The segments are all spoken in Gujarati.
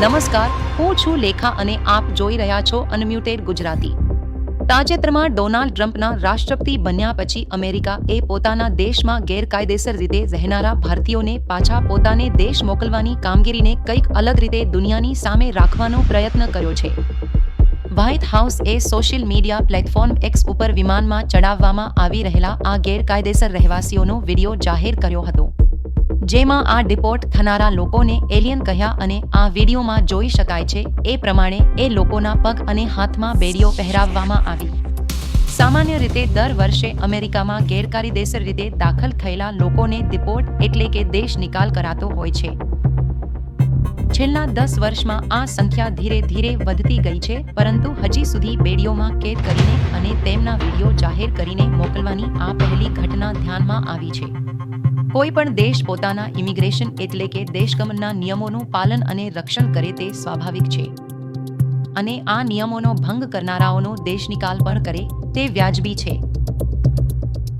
નમસ્કાર, હું છું લેખા અને આપ જોઈ રહ્યા છો અનમ્યુટેડ ગુજરાતી. તાજેતરમાં ડોનાલ્ડ ટ્રમ્પના રાષ્ટ્રપતિ બન્યા પછી અમેરિકા એ પોતાના દેશમાં ગેરકાયદેસર રીતે રહેનારા ભારતીયોને પાછા પોતાને દેશ મોકલવાની કામગીરીને કંઈક અલગ રીતે દુનિયાની સામે રાખવાનો પ્રયત્ન કર્યો છે. વ્હાઇટ હાઉસે સોશિયલ મીડિયા પ્લેટફોર્મ એક્સ ઉપર વિમાનમાં ચડાવવામાં આવી રહેલા આ ગેરકાયદેસર રહેવાસીઓનો વિડીયો જાહેર કર્યો હતો, જેમાં આ ડિપોર્ટ થનારા લોકોને એલિયન કહ્યા અને આ વિડીયોમાં જોઈ શકાય છે એ પ્રમાણે એ લોકોના પગ અને હાથમાં બેડીઓ પહેરાવવામાં આવી. સામાન્ય રીતે દર વર્ષે અમેરિકામાં ગેરકાયદેસર રીતે દાખલ થયેલા લોકોને ડિપોર્ટ એટલે કે દેશ નિકાલ કરાતો હોય છે. છેલ્લા 10 વર્ષમાં આ સંખ્યા ધીરે ધીરે વધતી ગઈ છે, પરંતુ હજી સુધી બેડીઓમાં કેદ કરીને અને તેમના વિડીયો જાહેર કરીને મોકલવાની આ પહેલી ઘટના ધ્યાનમાં આવી છે. કોઈ પણ દેશ પોતાના ઇમિગ્રેશન એટલે કે દેશગમનના નિયમોનું પાલન અને રક્ષણ કરે તે સ્વાભાવિક છે, અને આ નિયમોનો ભંગ કરનારાઓનો દેશ નિકાલ પણ કરે તે વ્યાજબી છે.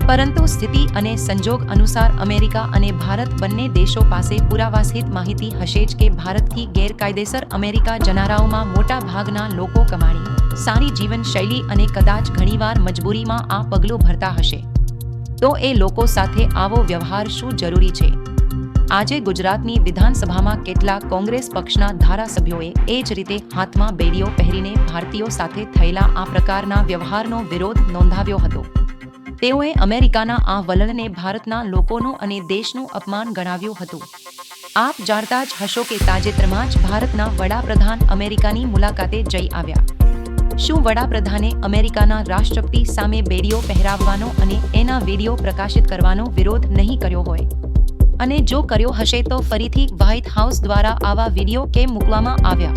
પરંતુ સ્થિતિ અને સંજોગ અનુસાર અમેરિકા અને ભારત બંને દેશો પાસે પુરાવાસહિત માહિતી હશે જ કે ભારતથી ગેરકાયદેસર અમેરિકા જનારાઓમાં મોટા ભાગના લોકો કમાણી, સારી જીવનશૈલી અને કદાચ ઘણીવાર મજબૂરીમાં આ પગલું ભરતા હશે. તો એ લોકો સાથે આવો વ્યવહાર શું જરૂરી છે? આજે ગુજરાતની વિધાનસભામાં કેટલાક કોંગ્રેસ પક્ષના ધારાસભ્યોએ એ જ રીતે હાથમાં બેડીઓ પહેરીને ભારતીયો સાથે થયેલા આ પ્રકારના વ્યવહારનો વિરોધ નોંધાવ્યો હતો. તેઓએ અમેરિકાના આ વલણને ભારતના લોકોનું અને દેશનું અપમાન ગણાવ્યું હતું. આપ જાણતા જ હશો કે તાજેતરમાં જ ભારતના વડાપ્રધાન અમેરિકાની મુલાકાતે જઈ આવ્યા. શું વડાપ્રધાને અમેરિકાના રાષ્ટ્રપતિ સામે બેડીઓ પહેરાવવાનો અને એના વિડીયો પ્રકાશિત કરવાનો વિરોધ નહીં કર્યો હોય? અને જો કર્યો હશે તો ફરીથી વ્હાઇટ હાઉસ દ્વારા આવા વિડીયો કેમ મૂકવામાં આવ્યા?